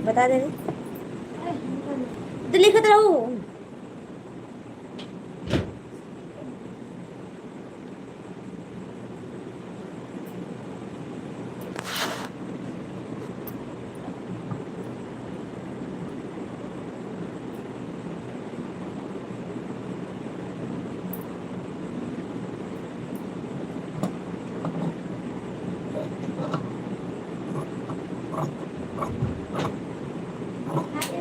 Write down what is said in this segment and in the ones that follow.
बता दे तो लिखत रहू।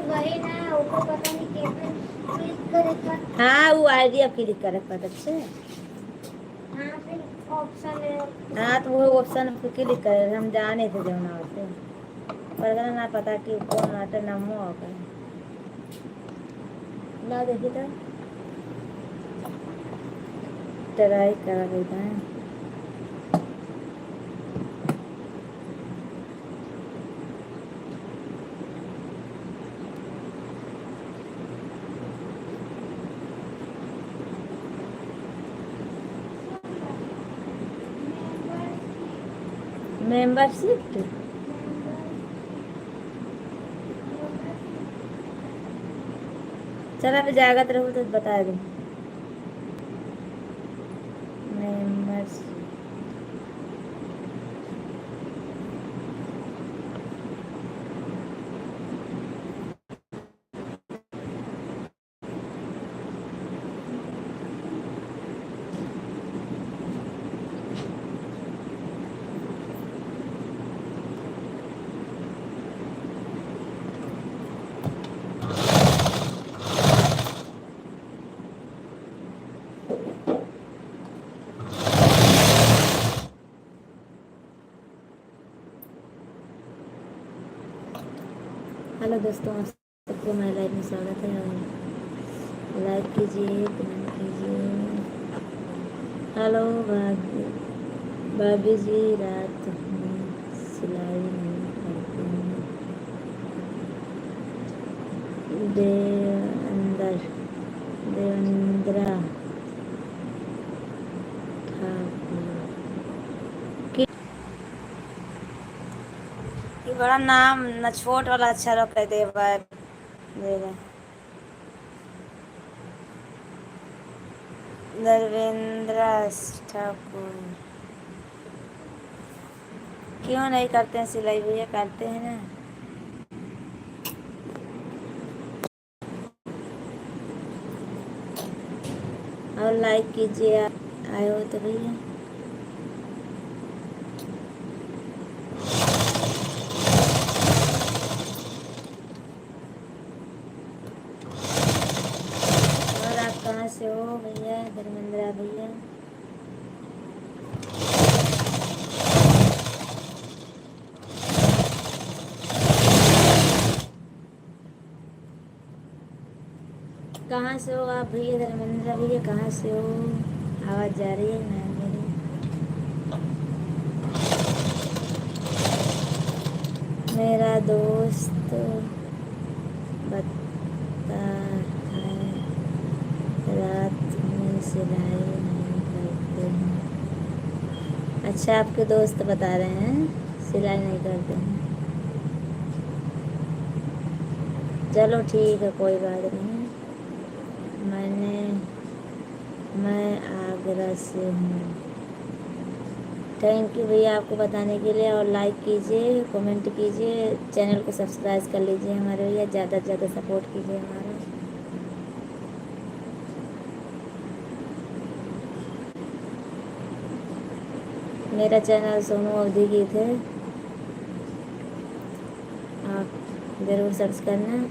वही ना ऊपर पता नहीं कैसे क्लिक करेगा। हाँ वो आईडी अब क्लिक करे फटक से। हाँ फिर ऑप्शन है। हाँ तो वो ऑप्शन पे क्लिक करे हम जाने थे जमुना से पर अगर ना पता कि कौन आटे नमो होगा ना देखी तो ट्राई करा देता है। मेंबरशिप चल अभी जागत रहूँ तो बता दूँ। मेंबरशिप हेलो दोस्तों आप सबको मेरे लाइव में स्वागत है और लाइक कीजिए कमेंट कीजिए। हेलो भाभी भाभी जी रात में सिलाई नहीं करती हूँ। देवेंद्र देवेंद्रा ठाकुर कि बड़ा नाम न छोट वाला अक्षर कह दे देगा। धर्मेंद्र ठाकुर क्यों नहीं करते हैं सिलाई भैया करते हैं ना। और लाइक कीजिए आए हो तो भैया। और आप कहाँ से हो भैया धर्मेंद्र भैया। कहाँ से हो आप भैया धर्मेंद्र भैया कहाँ से हो। आवाज़ जा रही है ना मेरी। मेरा दोस्त बता है रात में सिलाई नहीं करते हैं। अच्छा आपके दोस्त बता रहे हैं सिलाई नहीं करते हैं। चलो ठीक है कोई बात नहीं। मैं आगरा से हूँ। थैंक यू भैया आपको बताने के लिए और लाइक कीजिए कमेंट कीजिए चैनल को सब्सक्राइब कर लीजिए हमारे भैया ज़्यादा से ज़्यादा सपोर्ट कीजिए हमारा। मेरा चैनल सोनू अवधी गीत है आप ज़रूर सर्च करना।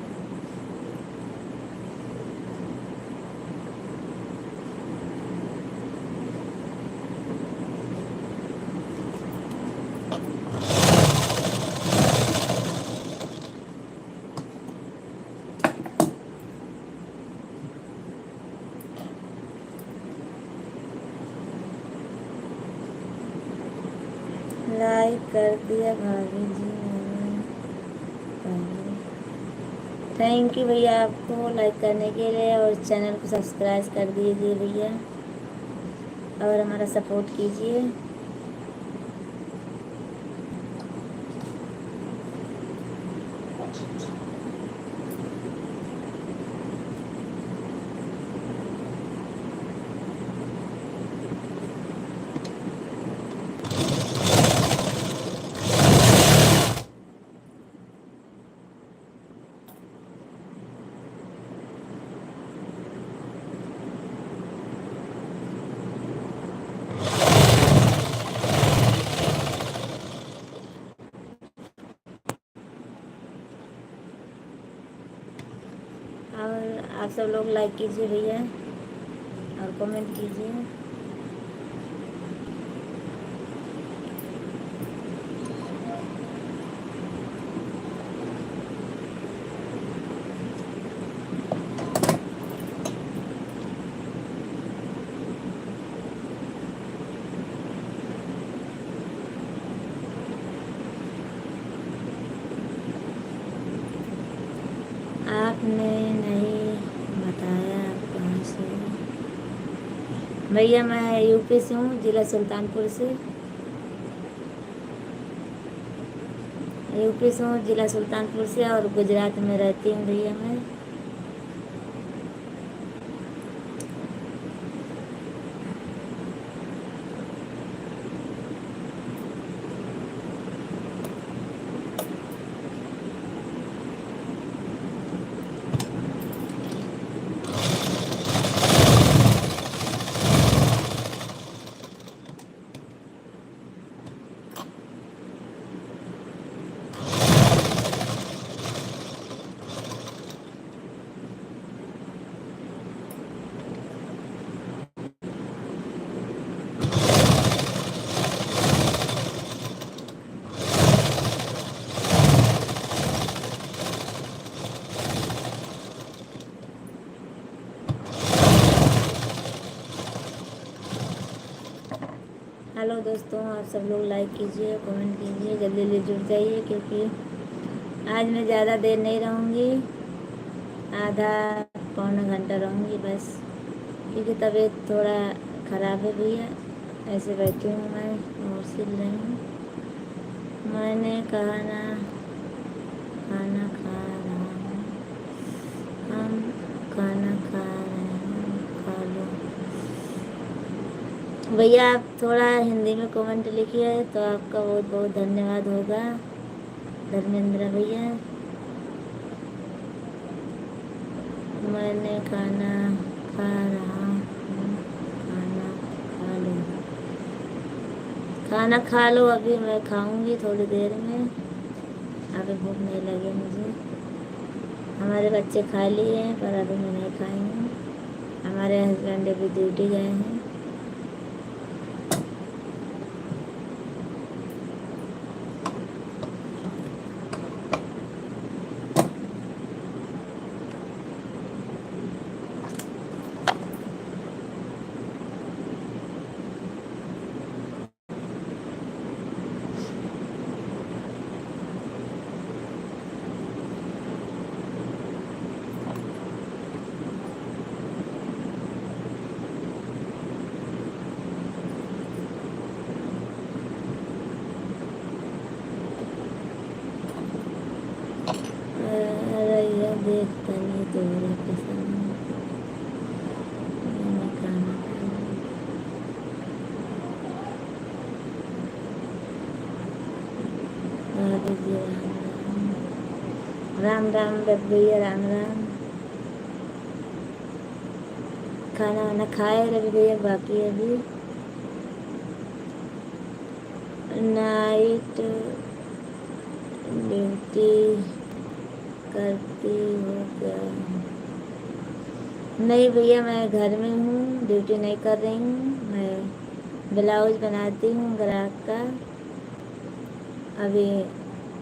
लाइक कर दिया भाभी जी मैंने। थैंक यू भैया आपको लाइक करने के लिए और चैनल को सब्सक्राइब कर दीजिए भैया और हमारा सपोर्ट कीजिए। और आप सब लोग लाइक कीजिए भैया और कमेंट कीजिए। आपने नहीं बताया आप कहाँ से? भैया मैं यूपी से हूँ, जिला सुल्तानपुर से। यूपी से हूँ, जिला सुल्तानपुर से, और गुजरात में रहती हूँ भैया मैं। हेलो दोस्तों, आप सब लोग लाइक कीजिए, कमेंट कीजिए, जल्दी जल्दी जुड़ जाइए, क्योंकि आज मैं ज़्यादा देर नहीं रहूँगी, आधा पौना घंटा रहूँगी बस, क्योंकि तबीयत थोड़ा ख़राब है भैया। ऐसे बैठी हूँ मैं और सिल रही हूँ। मैंने कहा ना खाना खा रहा हूँ, हम खाना खा रहे हैं, खा लो। भैया आप थोड़ा हिंदी में कमेंट लिखिए तो आपका बहुत बहुत धन्यवाद होगा, धर्मेंद्र भैया। मैंने खाना खा रहा हूँ, खाना खा लो। खाना खा लो, अभी मैं खाऊंगी थोड़ी देर में, अभी भूख नहीं लगी मुझे। हमारे बच्चे खा लिए हैं पर अभी मैं नहीं खाएंगे। हमारे हस्बैंड अभी ड्यूटी गए हैं। रैया देख तनी तोरा पसंद, मैंने खाना खा लीजिए। राम राम भैया, राम राम। खाना वाना खाए रवि भैया? बाकी अभी नाइट ड्यूटी करती हो क्या? नहीं भैया, मैं घर में हूँ, ड्यूटी नहीं कर रही हूँ। मैं ब्लाउज बनाती हूँ ग्राहक का। अभी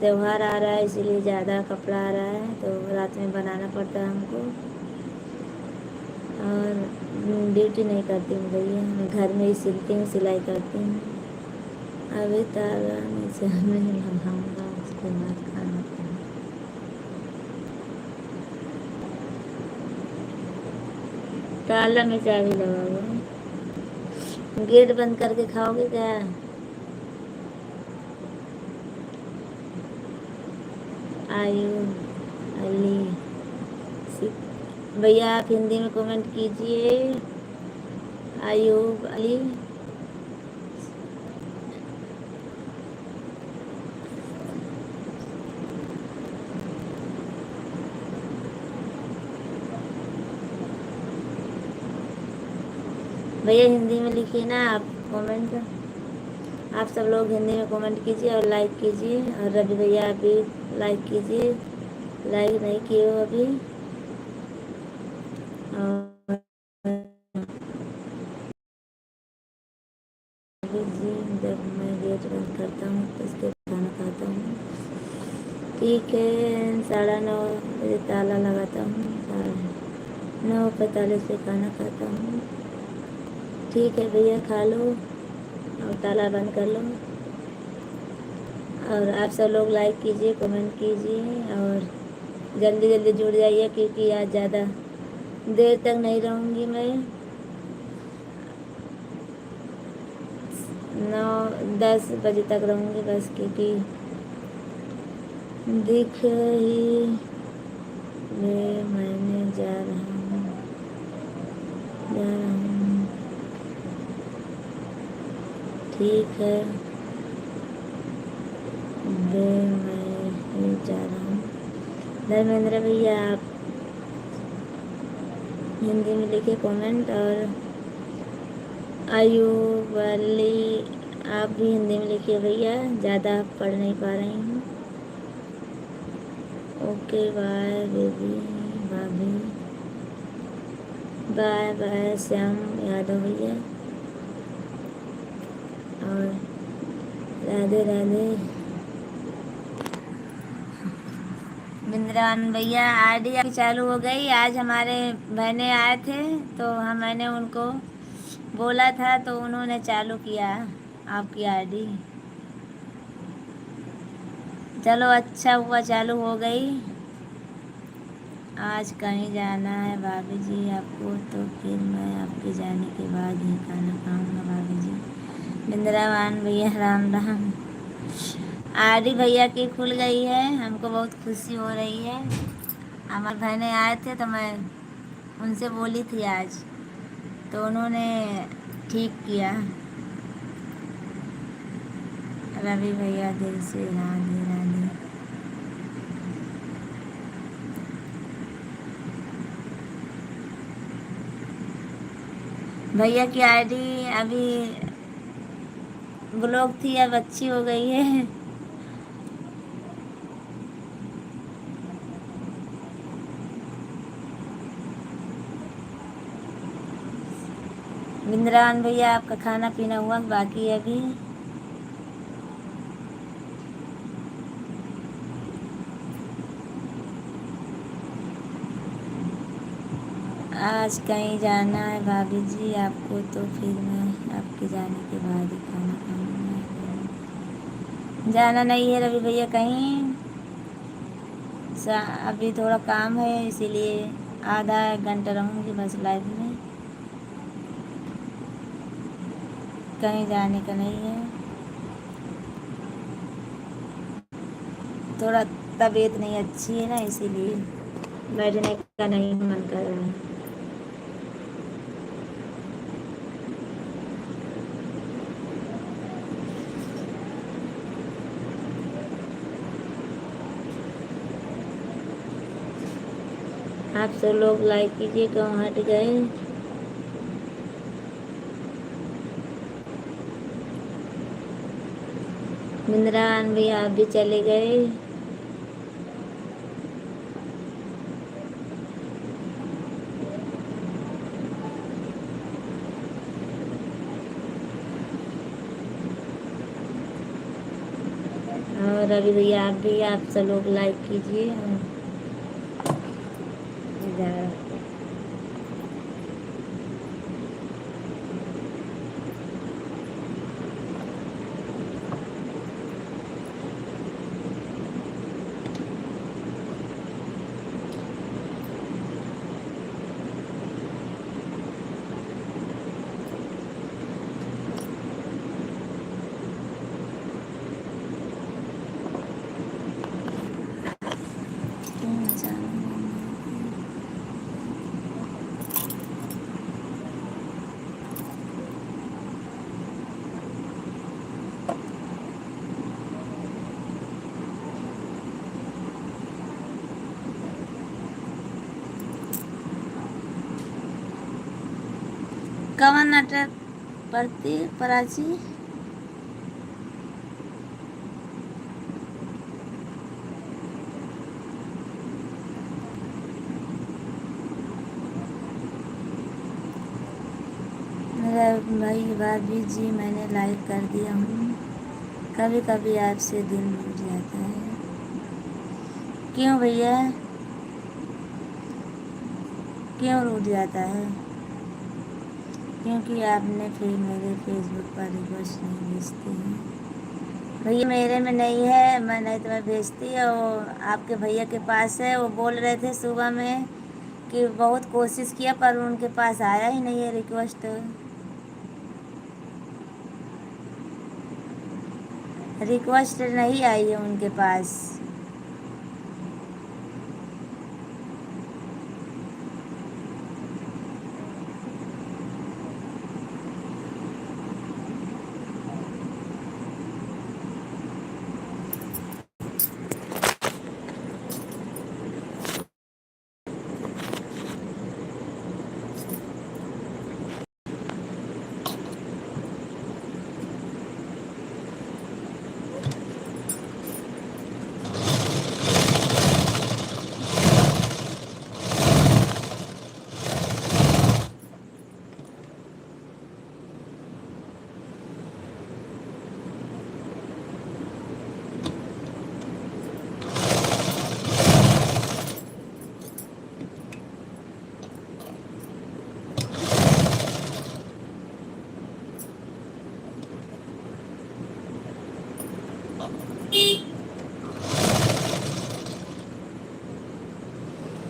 त्योहार आ रहा है इसीलिए ज़्यादा कपड़ा आ रहा है, तो रात में बनाना पड़ता है हमको। और ड्यूटी नहीं करती हूँ भैया, मैं घर में ही सिलती हूँ, सिलाई करती हूँ। अभी ताला नीचे नहीं लगाऊंगा, उसके बाद खाना खाऊंगा। ताला में चाबी लगाओगे? गेट बंद करके खाओगे क्या? आयुब अली भैया आप हिंदी में कमेंट कीजिए। आयुब अली भैया हिंदी में लिखिए ना आप कमेंट। आप सब लोग हिंदी में कमेंट कीजिए और लाइक कीजिए। और रवि भैया आप भी लाइक कीजिए, लाइक नहीं किए हो अभी। और अभी जी जब मैं गेट बंद करता हूँ तो उसके बाद खाना खाता हूँ। ठीक है, 9:30 बजे ताला लगाता हूँ, 9:45 पे खाना खाता हूँ। ठीक है भैया, खा लो और ताला बंद कर लो। और आप सब लोग लाइक कीजिए, कमेंट कीजिए और जल्दी जल्दी जुड़ जाइए, क्योंकि आज ज़्यादा देर तक नहीं रहूँगी मैं। 9-10 बजे तक रहूँगी बस, क्योंकि दिख ही मैंने जा रहा हूँ। ठीक है मैं जा रहा हूँ। धर्मेंद्र भैया आप हिंदी में लिखे कमेंट। और आयुब अली आप भी हिंदी में लिखिए भैया, ज़्यादा पढ़ नहीं पा रही हूँ। ओके बाय बेबी, भाभी बाय बाय। श्याम यादव भैया और राधे राधे। बिंद्रान भैया आरडी आपकी चालू हो गई। आज हमारे बहने आए थे तो मैंने उनको बोला था तो उन्होंने चालू किया आपकी आरडी। चलो अच्छा हुआ चालू हो गई। आज कहीं जाना है भाभी जी आपको, तो फिर मैं आपके जाने के बाद ही खाना खाऊंगा भाभी जी। बिंद्रावान भैया राम राम। आरडी भैया की खुल गई है, हमको बहुत खुशी हो रही है। हमारे बहने आए थे तो मैं उनसे बोली थी आज, तो उन्होंने ठीक किया। रवि भैया दिल से राधे राधे। भैया की आईडी अभी ब्लॉक थी, अब अच्छी हो गई है। बिंद्रान भैया आपका खाना पीना हुआ बाकी है अभी। आज कहीं जाना है भाभी जी आपको, तो फिर मैं आपके जाने के बाद ही खाना खाऊंगा। जाना नहीं है रवि भैया कहीं, अभी थोड़ा काम है, इसीलिए आधा 1 घंटा रहूँगी बस लाइव में, कहीं जाने का नहीं है। थोड़ा तबीयत नहीं अच्छी है ना, इसीलिए बैठने का नहीं मन कर रहा है। आप सब लोग लाइक कीजिए, कहाँ हट गए। बिंद्रान भी आप भी चले गए। और अभी भैया आप भी, आप सब लोग लाइक कीजिए। पहचाना। कवन नाटक पढ़ती प्राची? मेरा भाई भाभी जी मैंने लाइक कर दिया हूँ। कभी कभी आपसे दिल मिल जाता है। क्यों भैया, क्यों रूठ जाता है? क्योंकि आपने फिर मेरे फेसबुक पर रिक्वेस्ट नहीं भेजती हैं। भैया मेरे में नहीं है, मैं नहीं तो मैं भेजती। और आपके भैया के पास है। वो बोल रहे थे सुबह में कि बहुत कोशिश किया पर उनके पास आया ही नहीं है रिक्वेस्ट। रिक्वेस्ट नहीं आई है उनके पास।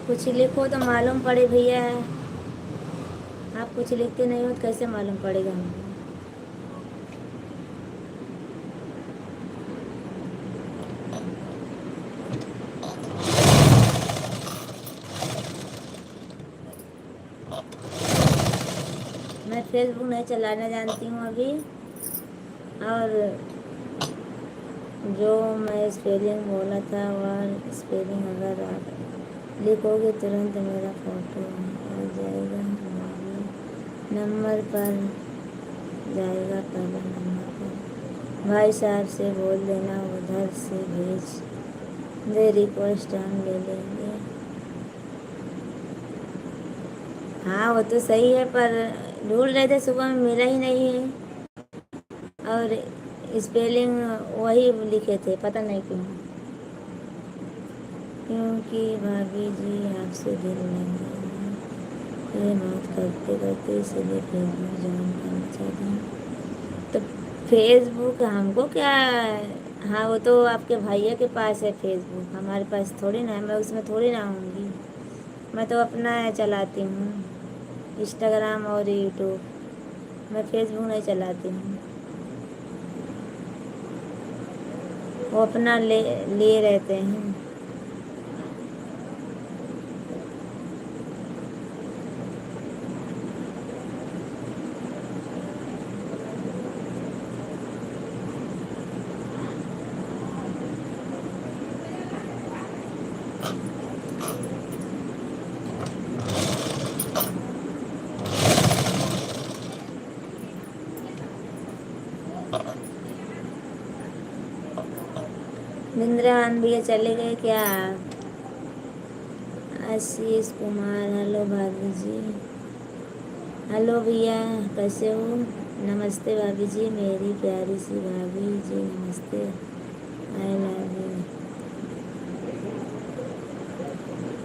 कुछ लिखो तो मालूम पड़े भैया। आप कुछ लिखते नहीं हो तो कैसे मालूम पड़ेगा हमको? मैं फेसबुक नहीं चलाना जानती हूँ अभी। और जो मैं स्पेलिंग बोला था वह स्पेलिंग अगर आप लिखोगे तुरंत मेरा फ़ोटो आ जाएगा। नंबर पर जाएगा, पहला नंबर पर भाई साहब से बोल देना उधर से भेज दे रिक्वेस्ट, हम ले लेंगे। हाँ वो तो सही है पर ढूंढ रहे थे सुबह में, मिला ही नहीं है। और स्पेलिंग वही लिखे थे, पता नहीं क्यों। क्योंकि भाभी जी आपसे दिल लग गया है, ये बात करते करते इसलिए फेसबुक ज्वाइन करना चाहती हूँ। तो फेसबुक हमको क्या? हाँ वो तो आपके भैया के पास है फेसबुक, हमारे पास थोड़ी ना है। मैं उसमें थोड़ी ना आऊँगी। मैं तो अपना चलाती हूँ, इंस्टाग्राम और यूट्यूब। मैं फेसबुक नहीं चलाती हूँ। वो अपना लिए रहते हैं। निंद्रान भैया चले गए क्या? आशीष कुमार, हेलो भाभी जी। हेलो भैया, कैसे हो? नमस्ते भाभी जी, मेरी प्यारी सी भाभी जी, नमस्ते। I love you.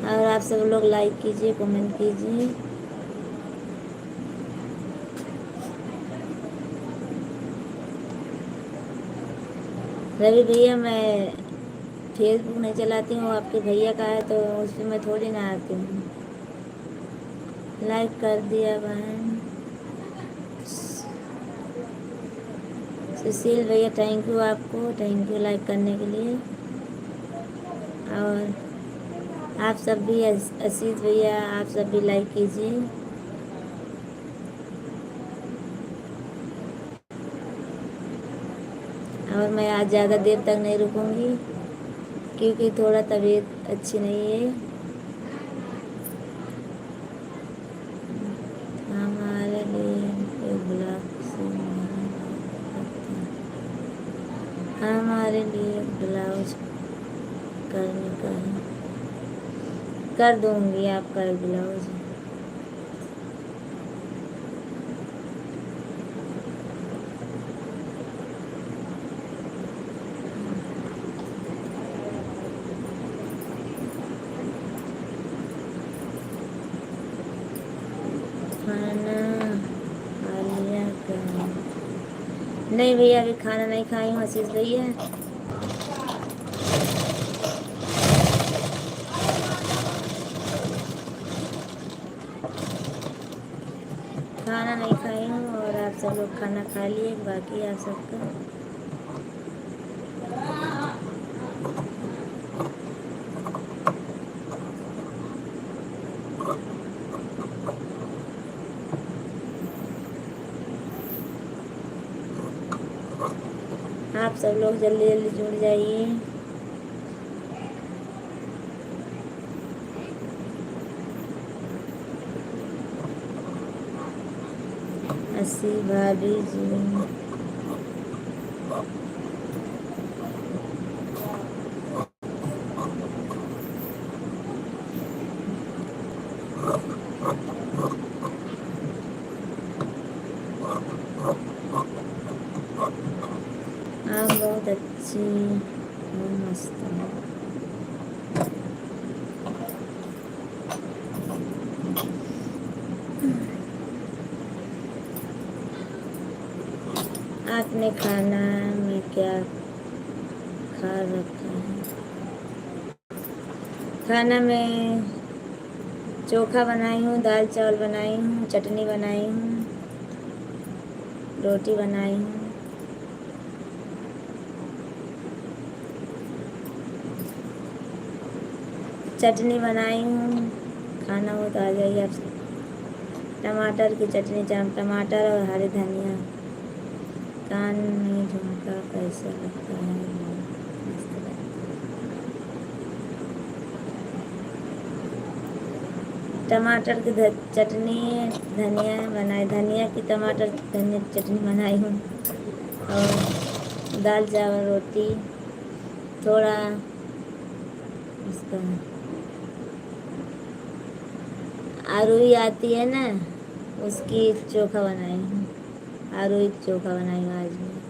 और आप सब लोग लाइक कीजिए, कमेंट कीजिए। रवि भैया मैं फेसबुक नहीं चलाती हूँ, आपके भैया का है तो उसमें मैं थोड़ी ना आती हूँ। लाइक कर दिया बहन। सुशील भैया थैंक यू आपको, थैंक यू लाइक करने के लिए। और आप सब भी आशीष भैया, आप सब भी लाइक कीजिए। और मैं आज ज़्यादा देर तक नहीं रुकूंगी क्योंकि थोड़ा तबीयत अच्छी नहीं है। हमारे लिए एक गुलाब से हमारे लिए ब्लाउज करने का है, कर दूंगी आपका एक ब्लाउज। खाना खा लिया क्या? नहीं भैया, अभी खाना नहीं खाई हूँ आशीष भैया। खाना नहीं खाई हूँ और आप सब लोग खाना खा लिए, बाकी आप सबका। आप सब लोग जल्दी जल्दी जुड़ जाइए। अस्सी भाभी जी, आप बहुत अच्छी हो, मस्त हो। आपने खाना में क्या खा रखा है? खाना में चोखा बनाई हूँ, दाल चावल बनाई हूँ, चटनी बनाई हूँ, रोटी बनाई हूँ। चटनी बनाई हूँ, खाना हो तो आ जाइए आप सब। टमाटर की चटनी, टमाटर और हरी धनिया। कान में झुमका कैसा लगता है? मस्त लगता है। टमाटर की चटनी, धनिया बनाई, धनिया की टमाटर धनिया चटनी बनाई हूँ और दाल चावल रोटी, थोड़ा उसका आरुई आती है ना, उसकी चोखा बनाई हूँ। आरुई चोखा बनाई हूँ आज मैं।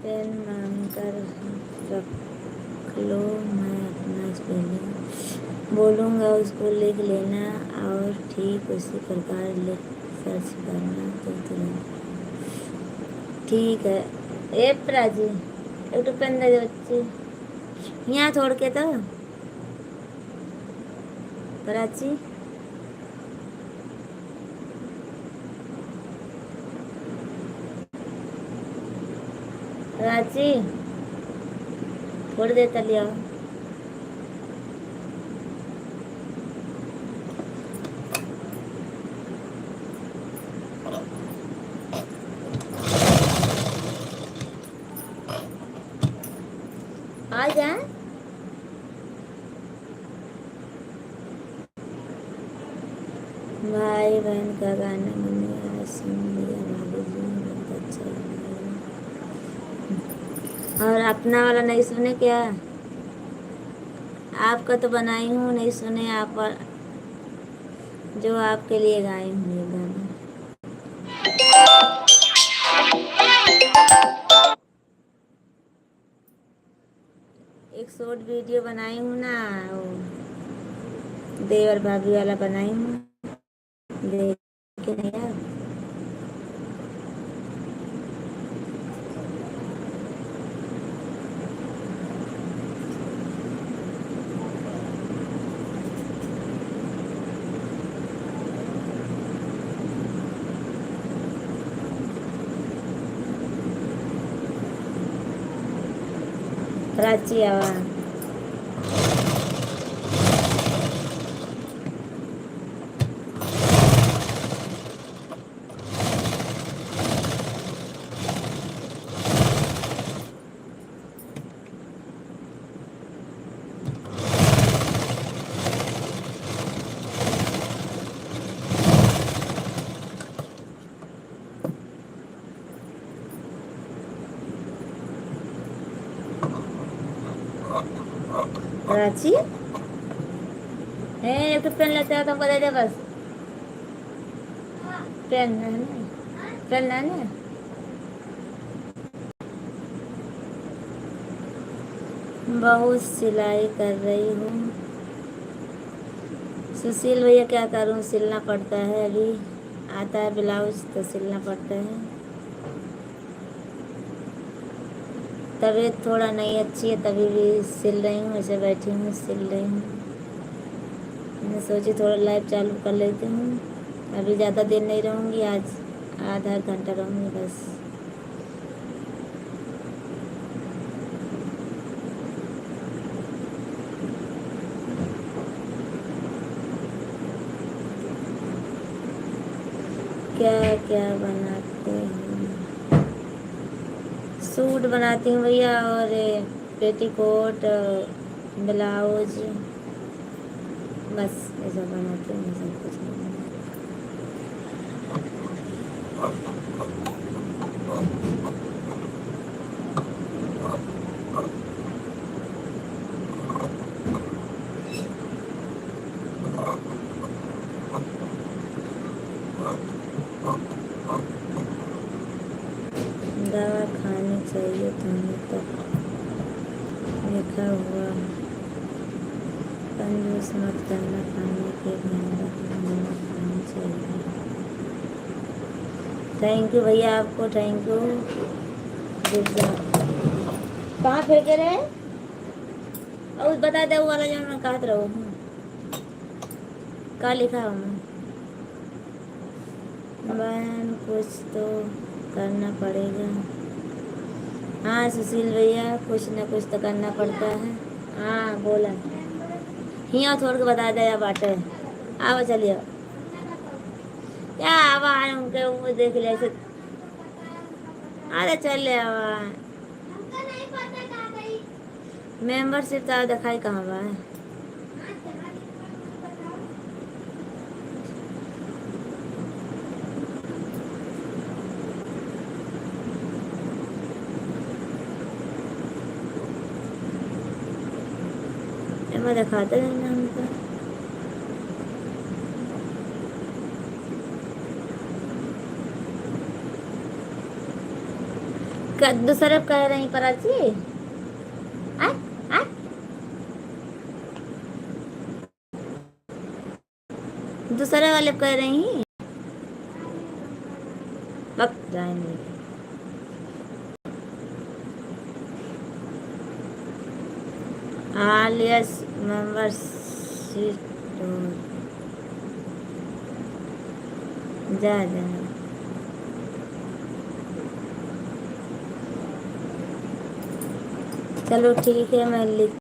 पेन मांग कर रख लो, मैं अपना स्पेलिंग बोलूँगा, उसको लिख लेना और ठीक उसी प्रकार सर्च करना तो तुरंत। ठीक है। ए प्राची, एक पेन दे दो बच्ची, यहाँ छोड़ के तो। प्राची, प्राची थोड़ी देर तक लिया। आ जाए भाई बहन का गाना मैंने आज सुन लिया भाभी जी, बहुत अच्छा लगा। और अपना वाला नहीं सुने क्या? आपका तो बनाई हूँ, नहीं सुने आप, जो आपके लिए गाई हूँ ये गाना। एक शॉर्ट वीडियो बनाई हूँ ना, वो देवर भाभी वाला बनाई हूँ, देखे नहीं आप? प्राची आवा। प्राची है तो पेन लेते हो तो हमको दे दे बस। पेन है ना, पेन है ना। बहुत सिलाई कर रही हूँ सुशील भैया, क्या करूँ, सिलना पड़ता है। अभी आता है ब्लाउज तो सिलना पड़ता है। तबीयत थोड़ा नहीं अच्छी है, तभी भी सिल रही हूँ, ऐसे बैठी हूँ सिल रही हूँ। मैं सोची थोड़ा लाइव चालू कर लेती हूँ। अभी ज़्यादा देर नहीं रहूँगी, आज आधा घंटा रहूँगी बस। क्या क्या बनाते हैं? सूट बनाती हूँ भैया, और पेटीकोट, ब्लाउज, बस ये सब बनाती हूँ, ये सब कुछ नहीं बनाती। दवा खानी चाहिए तुम्हें तो लिखा हुआ, कंजूस मत करना, खाने के ध्यान रखना, दवा खानी चाहिए। थैंक यू भैया, आपको थैंक यू। कहाँ फेंके रहे? और बता दे वो वाला जो मैं कहत रहो हूँ, का लिखा हूँ। बहन कुछ तो करना पड़ेगा। हाँ सुशील भैया, कुछ न कुछ तो करना पड़ता है। हाँ बोला, हिया छोड़ के बता दे या बाटे। आओ चलिए, क्या आवा उनके वो देख ले ऐसे। अरे चल ले आवा, मेंबरशिप तो दिखाई कहाँ बा। मैं दिखाते रहना हमको। दूसरे कह रही प्राची, आ आ दूसरे वाले कह रही वक्त जाएंगे। आलियस मेंबरशिप जा जा। चलो ठीक है, मैं लिख